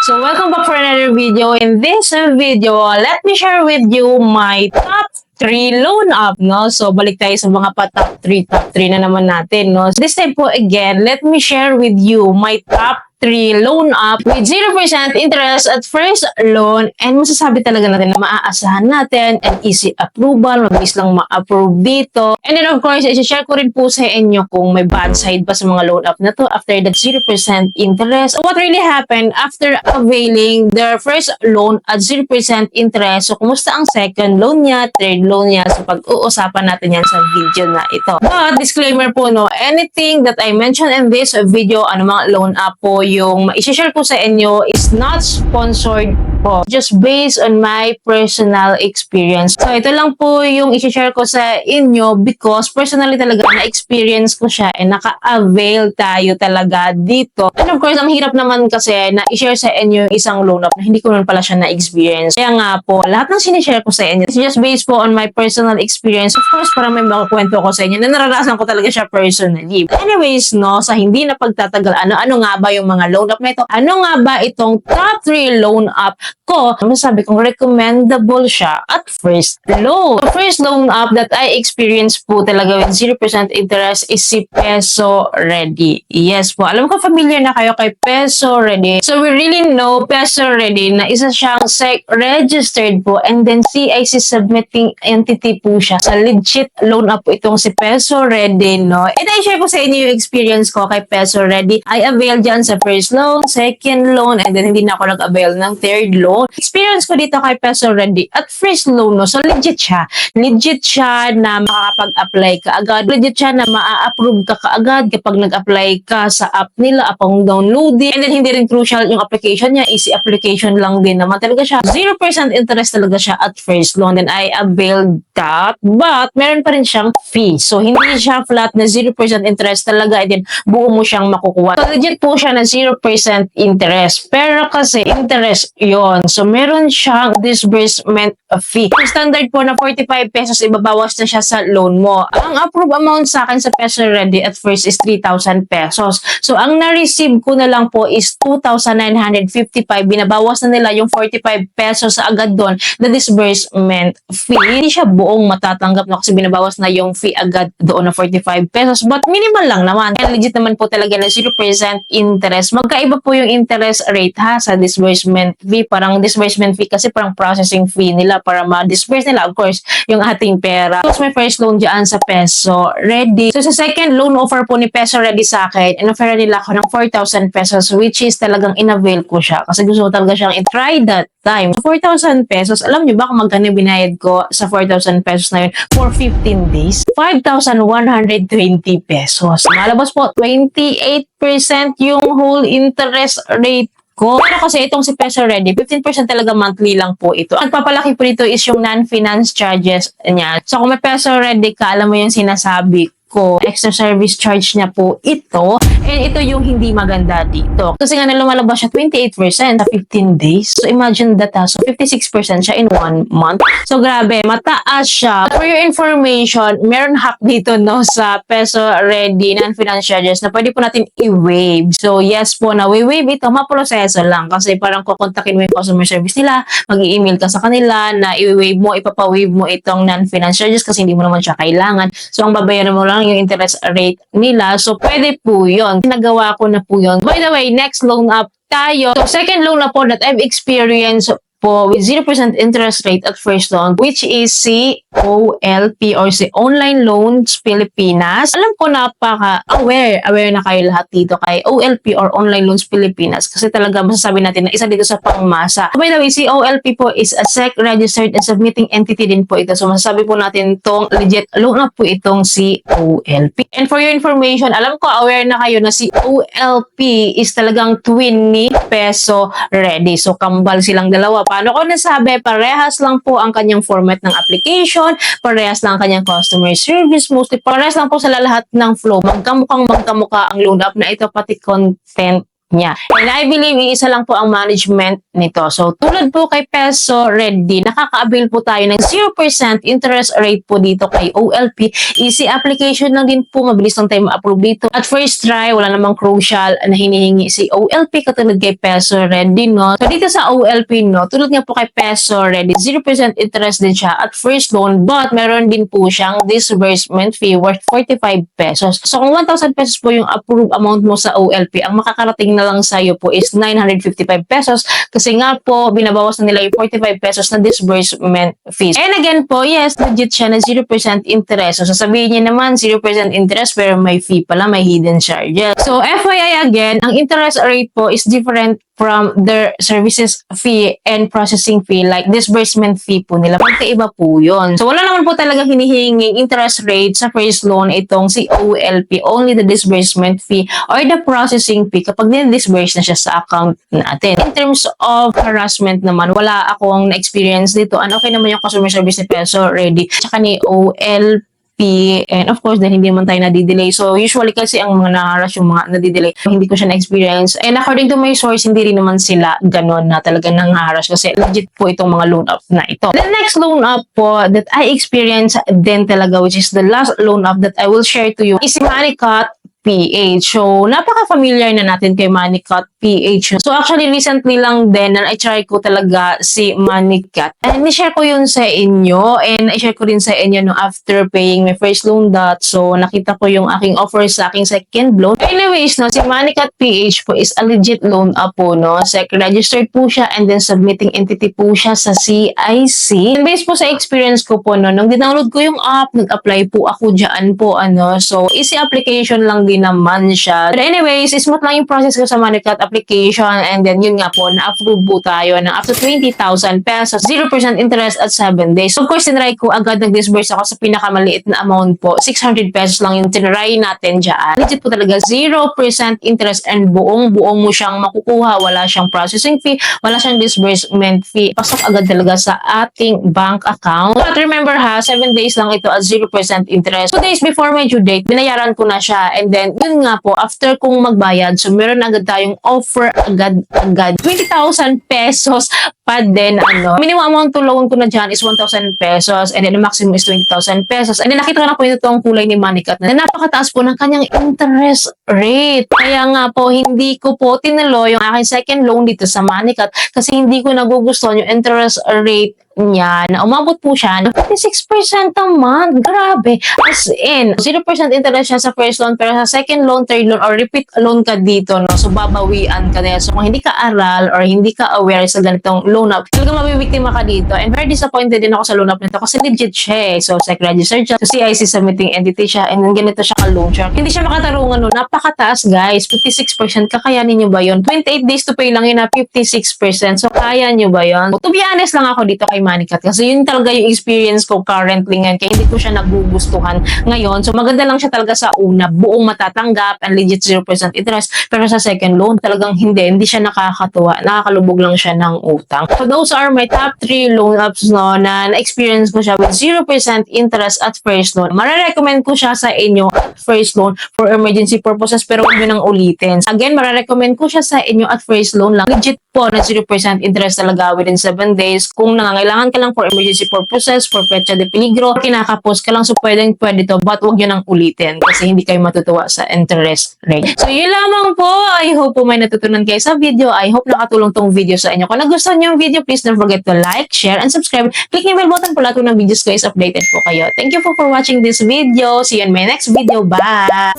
So welcome back for another video. In this video, let me share with you my top 3 loan app, no? So balik tayo sa mga top 3 na naman natin, no? So, this time po again, let me share with you my top 3 loan app with 0% interest at first loan, and masasabi talaga natin na maaasahan natin and easy approval, mabilis lang ma-approve dito. And then of course, i-share ko rin po sa inyo kung may bad side pa sa mga loan app na to after that 0% interest. So what really happened after availing their first loan at 0% interest? So kumusta ang second loan niya, third loan niya? So pag-uusapan natin yan sa video na ito. But disclaimer po, no, anything that I mentioned in this video, ano mga loan app po yung i-share ko sa inyo is not sponsored po. Just based on my personal experience. So ito lang po yung i-share ko sa inyo because personally talaga na-experience ko siya and naka-avail tayo talaga dito. And of course, ang hirap naman kasi na i-share sa inyo yung isang loan app na hindi ko naman pala siya na-experience. Kaya nga po, lahat ng sinishare ko sa inyo is just based po on my personal experience. Of course, para may makakwento ko sa inyo na naranasan ko talaga siya personally. Anyways, no, sa hindi na pagtatagal, ano nga ba yung mga loan app na ito? Ano nga ba itong top 3 loan app ko? Masasabi kong recommendable siya at first loan. The first loan app that I experienced po talaga with 0% interest is si Peso Ready. Yes po, alam ko familiar na kayo kay Peso Ready. So we really know Peso Ready na isa siyang SEC registered po and then CIC submitting entity po siya. Sa legit loan app po itong si Peso Ready, no? And I share ko sa inyo yung experience ko kay Peso Ready. I avail dyan sa first loan, second loan, and then hindi na ako nag-avail ng third loan. Experience ko dito kay Peso Ready at first loan, no? So legit siya. Legit siya na makakapag-apply ka agad. Legit siya na maa-approve ka kaagad kapag nag-apply ka sa app nila, upang downloading. And then hindi rin crucial yung application niya. Easy application lang din naman talaga siya. 0% interest talaga siya at first loan. Then I availed that. But meron pa rin siyang fee. So hindi siya flat na 0% interest talaga. And then buo mo siyang makukuha. So legit po siya na 0% interest. Pero kasi interest yon. So meron siyang disbursement fee. Standard po na 45 pesos, ibabawas na siya sa loan mo. Ang approve amount sa akin sa Peso Ready at first is 3,000 pesos. So ang na-receive ko na lang po is 2,955. Binabawas na nila yung 45 pesos sa agad doon na disbursement fee. Hindi siya buong matatanggap na kasi binabawas na yung fee agad doon na 45 pesos. But minimal lang naman. Kaya legit naman po talaga na 0% interest. Magkaiba po yung interest rate ha sa disbursement fee. Parang disbursement fee kasi parang processing fee nila para ma-disburse nila, of course, yung ating pera. So, my first loan dyan sa Peso Ready. So, sa second loan offer po ni Peso Ready sa akin, in-offer nila ako ng 4,000 pesos, which is talagang in-avail ko siya kasi gusto ko talaga siyang i-try that time. So, 4,000 pesos, alam niyo ba kung magkano binayad ko sa 4,000 pesos na yun for 15 days? 5,120 pesos. Malabas po, 28% yung whole interest rate ko. Pero kasi itong si Peso Ready, 15% talaga monthly lang po ito. Ang papalaki po dito is yung non-finance charges niya. So kung may Peso Ready ka, alam mo yung sinasabi ko, extra service charge niya po ito. And ito yung hindi maganda dito. Kasi nga na lumalabas siya 28% sa 15 days. So imagine that ha. So 56% siya in 1 month. So grabe, mataas siya. For your information, meron hack dito no sa Peso Ready non-finance charges na pwede po natin i-waive. So yes po na waive ito, maproseso lang. Kasi parang kukontakin mo yung customer service nila, mag-i-email ka sa kanila na i-waive mo, ipapa-waive mo itong non-finance charges kasi hindi mo naman siya kailangan. So ang babayaran mo lang yung interest rate nila. So, pwede po yun. Nagawa ko na po yun. By the way, next loan up tayo. So, second loan na po that I've experienced po with 0% interest rate at first loan, which is si OLP or si Online Loans Pilipinas. Alam ko napaka-aware na kayo lahat dito kay OLP or Online Loans Pilipinas kasi talaga masasabi natin na isa dito sa pangmasa. By the way, si OLP po is a SEC registered and submitting entity din po ito. So masasabi po natin itong legit loan up po itong si OLP. And for your information, alam ko aware na kayo na si OLP is talagang twin ni Peso Ready. So kambal silang dalawa. Paano ko nasabi? Parehas lang po ang kanyang format ng application, parehas lang ang kanyang customer service, mostly parehas lang po sa lahat ng flow. Magkamukha ang loan app na ito, pati content niya. And I believe isa lang po ang management nito. So, tulad po kay Peso Ready, nakaka-avail po tayo ng 0% interest rate po dito kay OLP. Easy application lang din po, mabilis lang tayo ma-approve dito. At first try, wala namang crucial na hinihingi si OLP katulad kay Peso Ready, no? So, dito sa OLP, no, tulad nga po kay Peso Ready, 0% interest din siya at first loan, but meron din po siyang disbursement fee worth 45 pesos. So, kung 1,000 pesos po yung approved amount mo sa OLP, ang makakarating na lang sa'yo po is 955 pesos kasi nga po, binabawas na nila yung 45 pesos na disbursement fees. And again po, yes, legit siya na 0% interest. So, sasabihin niya naman 0% interest pero may fee pala, may hidden charges. So, FYI again, ang interest rate po is different from their services fee and processing fee, like disbursement fee po nila. Magkaiba po yun. So, wala naman po talaga hinihinging interest rate sa first loan itong si OLP. Only the disbursement fee or the processing fee kapag din-disburse na siya sa account natin. In terms of harassment naman, wala akong na-experience dito. Ano, okay naman yung customer service ni Peso Ready tsaka ni OLP. And of course, dahil hindi naman tayo nadidelay. So, usually kasi ang mga naharas yung mga nadidelay, hindi ko siya na-experience. And according to my source, hindi rin naman sila ganon na talaga nanghaharas kasi legit po itong mga loan up na ito. The next loan up po that I experienced din talaga, which is the last loan up that I will share to you, is si Manicut PH. So, napaka-familiar na natin kay Manicut PH. So, actually, recently lang din na i-try ko talaga si Manicut. And i-share ko yun sa inyo. And i-share ko din sa inyo no, after paying my first loan that. So, nakita ko yung aking offer sa aking second loan. Anyways, no, si Manicut PH po is a legit loan up po, no? SEC-registered po siya and then submitting entity po siya sa CIC. And based po sa experience ko po, no, nung dinownload ko yung app, nag-apply po ako dyan po, ano. So, easy application lang din naman siya. But anyways, smooth lang yung process ko sa Manicut application and then yun nga po, na-approve po tayo ng up to 20,000 pesos, 0% interest at 7 days. So, of course, tinry ko agad nag-disburse ako sa pinakamaliit na amount po. 600 pesos lang yung tinry natin dyan. Legit po talaga, 0% interest and buong-buong mo siyang makukuha. Wala siyang processing fee, wala siyang disbursement fee. Pasok agad talaga sa ating bank account. But remember ha, 7 days lang ito at 0% interest. 2 days before my due date, binayaran ko na siya and then yun nga po, after kong magbayad, so meron agad tayong offer agad 20,000 pesos pa din, ano. Minimum amount to loan ko na dyan is 1,000 pesos and then the maximum is 20,000 pesos. And then nakita ko na po itong kulay ni Manicut na napakataas po ng kanyang interest rate. Kaya nga po, hindi ko po tinalo yung aking second loan dito sa Manicut kasi hindi ko nagugustuhan yung interest rate niya na umabot po siya ng 56% a month. Grabe. As in, 0% interest siya sa first loan pero sa second loan, third loan, or repeat loan ka dito, no? So, babawian ka din. So, kung hindi ka aral or hindi ka aware sa ganitong loan up, talagang mabibiktima ka dito. And very disappointed din ako sa loan up nito kasi legit siya eh. So, SEC-registered siya. So, CIC submitting entity siya and then ganito siya ka-loan siya. Hindi siya makatarungan, no? Napakataas, guys. 56%. Kakayanin nyo ba yun? 28 days to pay lang yun na 56%. So, kaya nyo ba yun? To be honest lang ako dito kay Manicut kasi yun talaga yung experience ko currently ngayon kaya hindi ko siya nagugustuhan ngayon. So maganda lang siya talaga sa una, buong matatanggap and legit 0% interest, pero sa second loan talagang hindi siya nakakatuwa, nakakalubog lang siya ng utang. So those are my top 3 loan apps, no, na na-experience ko siya with 0% interest at first loan. Mare-recommend ko siya sa inyo at first loan for emergency purposes pero huwag nyo nang ulitin. Again, mare-recommend ko siya sa inyo at first loan lang. Legit po na 0% interest talaga within 7 days. Kung nangangailangan ka lang for emergency purposes, for petsa de peligro, kinakapos ka lang, so pwede to, but huwag nyo nang ulitin kasi hindi kayo matutuwa sa interest rate. So yun lamang po. I hope po may natutunan kayo sa video. I hope nakatulong tong video sa inyo. Kung nagustuhan nyo yung video, please don't forget to like, share, and subscribe. Click yung bell button po lahat ng videos ko is updated po kayo. Thank you for watching this video. See you in my next video. Bye!